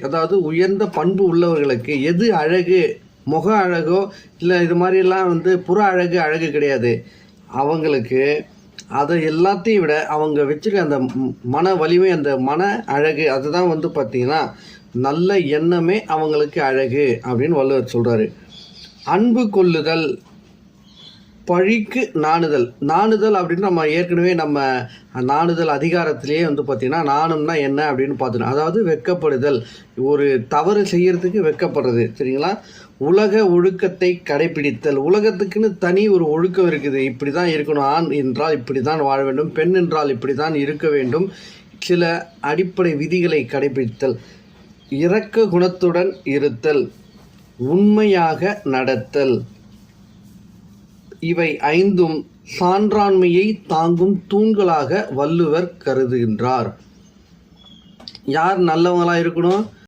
அதாவது உயர்ந்த பண்பு உள்ளவர்களுக்கு எது அழகு, முக அழகோ இல்லை இது மாதிரிலாம் புற அழகு கிடையாது. அவங்களுக்கு அதை எல்லாத்தையும் விட அவங்க வச்சுருக்க அந்த மன வலிமை, அந்த மன அழகு, அதுதான் பார்த்திங்கன்னா நல்ல எண்ணமே அவங்களுக்கு அழகு அப்படின்னு வள்ளுவர் சொல்கிறாரு. அன்பு கொள்ளுதல், பழிக்கு நாணுதல். நாணுதல் அப்படின்னு நம்ம ஏற்கனவே நாணுதல் அதிகாரத்திலேயே பார்த்திங்கன்னா நாணும்னா என்ன அப்படின்னு பார்த்துட்டோம். அதாவது வெட்கப்படுதல், ஒரு தவறு செய்யறதுக்கு வெட்கப்படுறது, சரிங்களா? உலக ஒழுக்கத்தை கடைபிடித்தல். உலகத்துக்குன்னு தனி ஒரு ஒழுக்கம் இருக்குது. இப்படி தான் இருக்கணும், ஆண் என்றால் இப்படி தான் வாழ வேண்டும், பெண் என்றால் இப்படி தான் இருக்க வேண்டும், சில அடிப்படை விதிகளை கடைபிடித்தல். இரக்க குணத்துடன் இருத்தல், உண்மையாக நடத்தல். இவை 5ம் சான்றாண்மையை தாங்கும் தூண்களாக வள்ளுவர் கருதுகின்றார். யார் நல்லவங்களா இருக்கணும்?